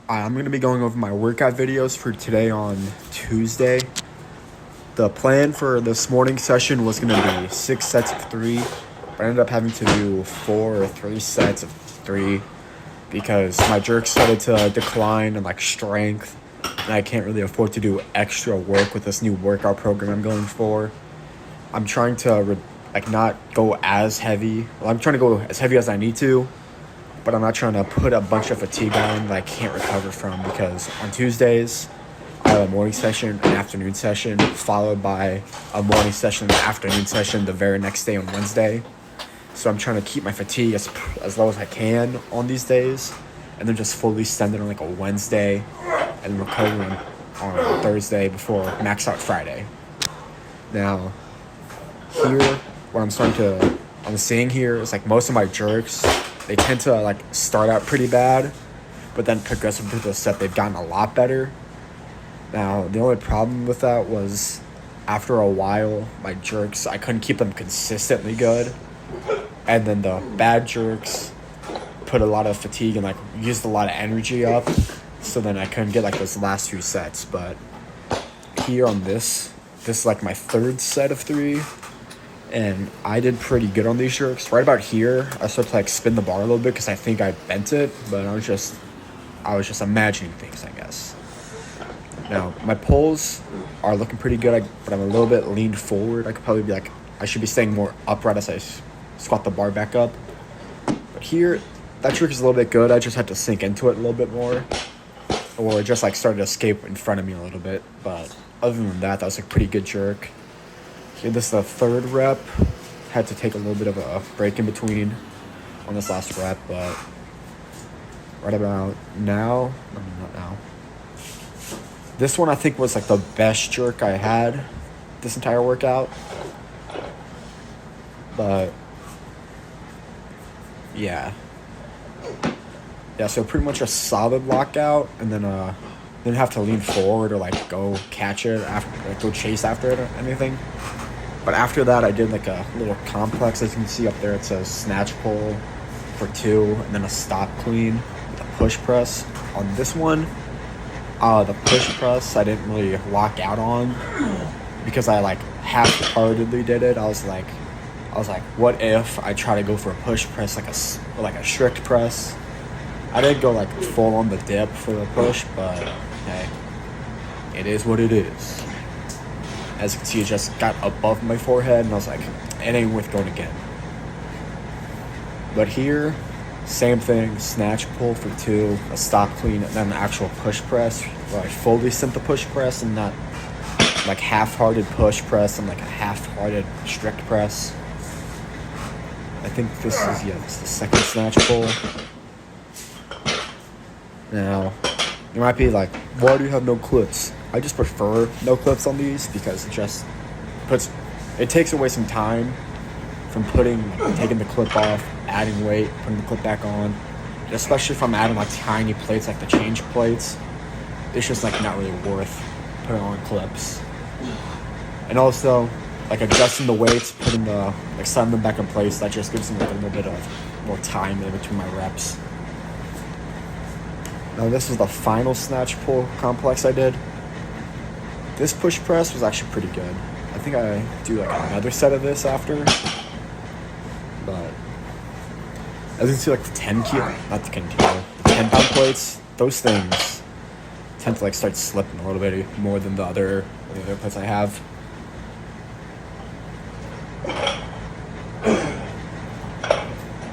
I'm going to be going over my workout videos for today on Tuesday. The plan for this morning session was going to be 6 sets of 3, but I ended up having to do 4 or 3 sets of 3 because my jerk started to decline in strength, and I can't really afford to do extra work with this new workout program I'm going for. I'm trying to not go as heavy. Well, I'm trying to go as heavy as I need to, but I'm not trying to put a bunch of fatigue on that I can't recover from, because on Tuesdays, I have a morning session, an afternoon session, followed by a morning session, an afternoon session the very next day on Wednesday. So I'm trying to keep my fatigue as low as I can on these days, and then just fully send it on a Wednesday and recover on Thursday before max out Friday. Now, here, what I'm seeing here is most of my jerks, they tend to start out pretty bad, but then progressively through the set they've gotten a lot better. Now, the only problem with that was after a while, my jerks, I couldn't keep them consistently good. And then the bad jerks put a lot of fatigue and used a lot of energy up. So then I couldn't get those last few sets. But here on this is my third set of 3. And I did pretty good on these jerks. Right about here, I started to spin the bar a little bit because I think I bent it, but I was just imagining things, I guess. Now, my pulls are looking pretty good, but I'm a little bit leaned forward. I could probably be I should be staying more upright as I squat the bar back up. But here, that trick is a little bit good. I just had to sink into it a little bit more, or it just started to escape in front of me a little bit. But other than that, that was a pretty good jerk. Here, this is the third rep. Had to take a little bit of a break in between on this last rep, but right about now, not now. This one I think was the best jerk I had this entire workout. But yeah, so pretty much a solid lockout, and then didn't have to lean forward or go catch it after, go chase after it or anything. But after that, I did a little complex. As you can see up there, it says snatch pull for 2, and then a stop clean with a push press. On this one, the push press I didn't really lock out on because I half-heartedly did it. I was like, what if I try to go for a push press like a strict press? I didn't go full on the dip for the push, but hey, it is what it is. As you can see, it just got above my forehead, and I was like, it ain't worth going again. But here, same thing, snatch pull for 2, a stop clean, and then the actual push press, where I fully sent the push press and not half-hearted push press and a half-hearted strict press. I think this is the second snatch pull. Now, you might be why do you have no clips? I just prefer no clips on these because it takes away some time from taking the clip off, adding weight, putting the clip back on. And especially if I'm adding tiny plates the change plates, it's just not really worth putting on clips. And also adjusting the weights, putting the setting them back in place, that just gives them a little bit of more time in between my reps. Now this is the final snatch pull complex I did. This push press was actually pretty good. I think I do another set of this after. But as you can see, the 10 pound plates, those things tend to start slipping a little bit more than the other plates I have.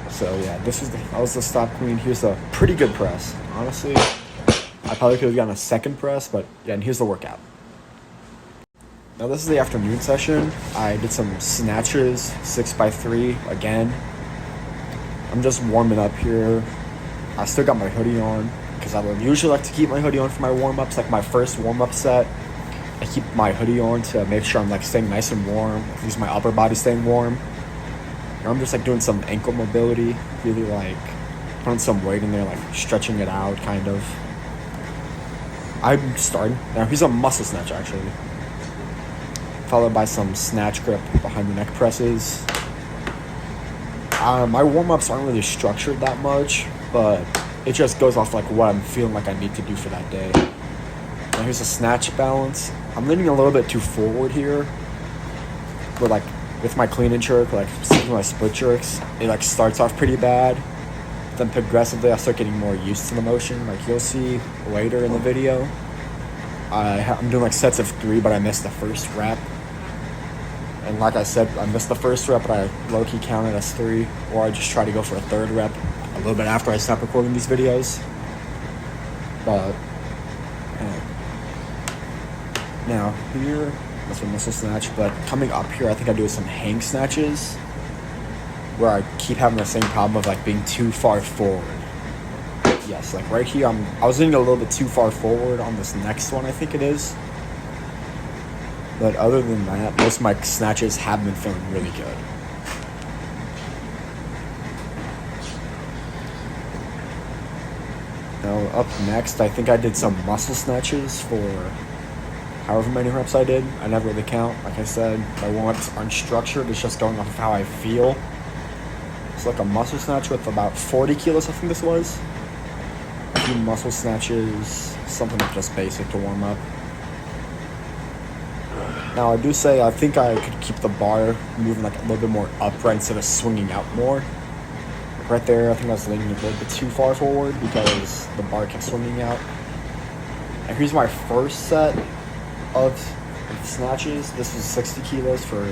So yeah, that was the stop clean. Here's a pretty good press. Honestly, I probably could have gotten a second press, but yeah, and here's the workout. Now this is the afternoon session. I did some snatches, 6x3 again. I'm just warming up here. I still got my hoodie on because I would usually to keep my hoodie on for my warm-ups. My first warm-up set, I keep my hoodie on to make sure I'm staying nice and warm. At least my upper body staying warm. And I'm just doing some ankle mobility, really putting some weight in there, stretching it out, kind of. I'm starting. Now here's a muscle snatch actually, followed by some snatch grip behind the neck presses. My warm-ups aren't really structured that much, but it just goes off like what I'm feeling like I need to do for that day. Now here's the snatch balance. I'm leaning a little bit too forward here. But like with my clean and jerk, like with my split jerks, it like starts off pretty bad. Then progressively I start getting more used to the motion. Like you'll see later in the video, I'm doing like sets of 3, but I missed the first rep. And like I said, I missed the first rep, but I low-key count it as 3. Or I just try to go for a 3rd rep a little bit after I stop recording these videos. But now here, that's a muscle snatch. But coming up here, I think I do some hang snatches, where I keep having the same problem of like being too far forward. Yes, like right here, I was leaning a little bit too far forward on this next one, I think it is. But other than that, most of my snatches have been feeling really good. Now up next, I think I did some muscle snatches for however many reps I did. I never really count. Like I said, my warm-ups aren't structured. It's just going off of how I feel. It's like a muscle snatch with about 40 kilos, I think this was. A few muscle snatches, something just basic to warm up. Now I do say I think I could keep the bar moving like a little bit more upright instead of swinging out more. Right there, I think I was leaning a little bit too far forward because the bar kept swinging out. And here's my first set of snatches. This was 60 kilos for,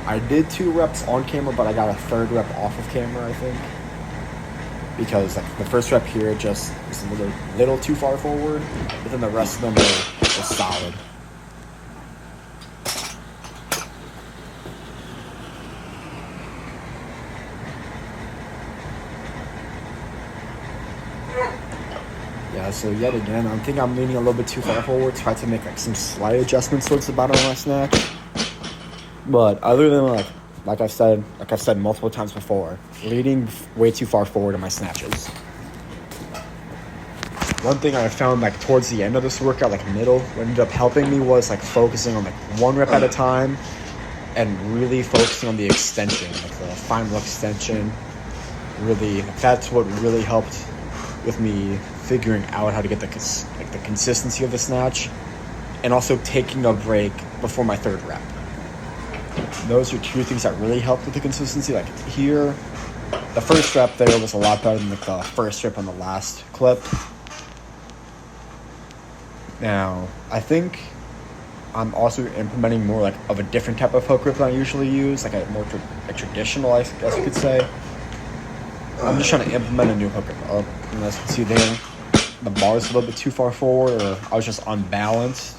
I did 2 reps on camera, but I got a 3rd rep off of camera, I think. Because like the first rep here just was a little too far forward, but then the rest of them were solid. Yeah, so yet again, I think I'm leaning a little bit too far forward. Try to make like some slight adjustments towards the bottom of my snatch. But other than like I've said multiple times before, leaning way too far forward in my snatches. One thing I found like towards the end of this workout, like middle, what ended up helping me was like focusing on like 1 rep at a time and really focusing on the extension, like the final extension. Really, that's what really helped with me figuring out how to get the consistency of the snatch, and also taking a break before my 3rd rep. Those are 2 things that really helped with the consistency. Like here, the first rep there was a lot better than like the first rep on the last clip. Now, I think I'm also implementing more like of a different type of hook grip than I usually use, like a more traditional, I guess you could say. I'm just trying to implement a new hook grip. And as you can see there, the bar is a little bit too far forward, or I was just unbalanced.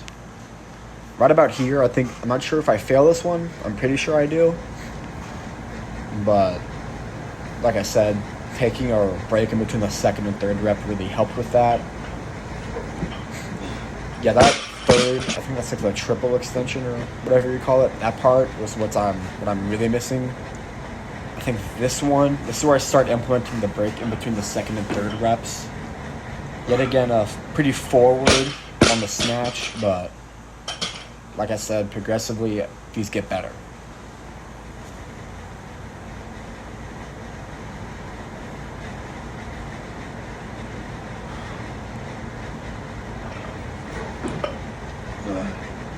Right about here, I'm not sure if I fail this one. I'm pretty sure I do. But, like I said, taking a break in between the 2nd and 3rd rep really helped with that. Yeah, that 3rd, I think that's like the triple extension or whatever you call it. That part was what I'm really missing. I think this is where I start implementing the break in between the 2nd and 3rd reps. Yet again, pretty forward on the snatch, but like I said, progressively these get better.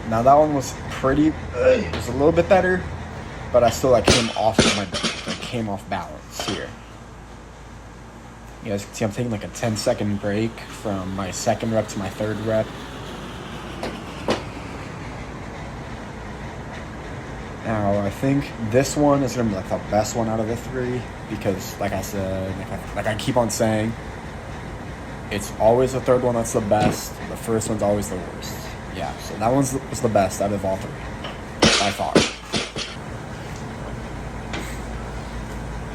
Now that one was it was a little bit better, but I still came off balance here. You guys can see I'm taking like a 10-second break from my 2nd rep to my 3rd rep. Now I think this one is gonna be like the best one out of the 3 because, like I said, like I keep on saying, it's always the 3rd one that's the best. The first one's always the worst. Yeah, so that was the best out of all 3 by far.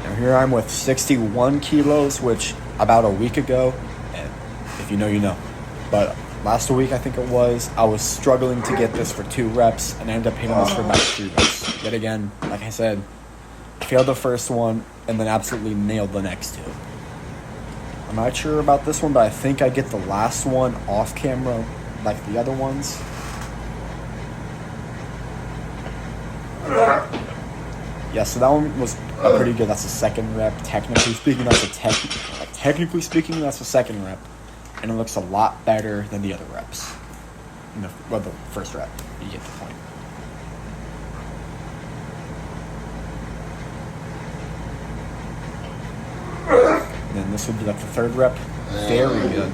Now here I'm with 61 kilos, which about a week ago, and if you know, you know, but last week I think it was, I was struggling to get this for 2 reps and I ended up hitting this for about 3 reps. Yet again, like I said, failed the first one and then absolutely nailed the next 2. I'm not sure about this one, but I think I get the last one off camera like the other ones. Yeah, so that one was pretty good. That's a second rep. Technically speaking, that's a second rep, and it looks a lot better than the other reps. The first rep. You get the point. And then this would be like the third rep. Very good.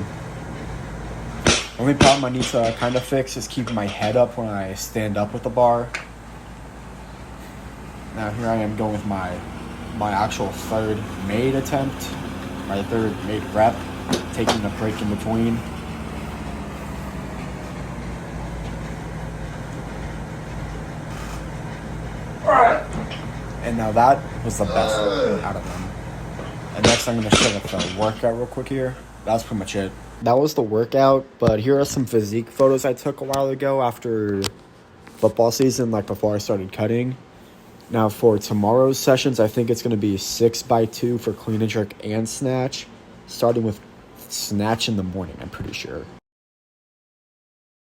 Only problem I need to kind of fix is keeping my head up when I stand up with the bar. Now here I am going with my actual third made attempt, my third made rep, taking a break in between. And now that was the best out of them. And next I'm going to show the workout real quick here. That's pretty much it. That was the workout, but here are some physique photos I took a while ago after football season, like before I started cutting. Now for tomorrow's sessions, I think it's going to be 6x2 for clean and jerk and snatch, starting with snatch in the morning, I'm pretty sure.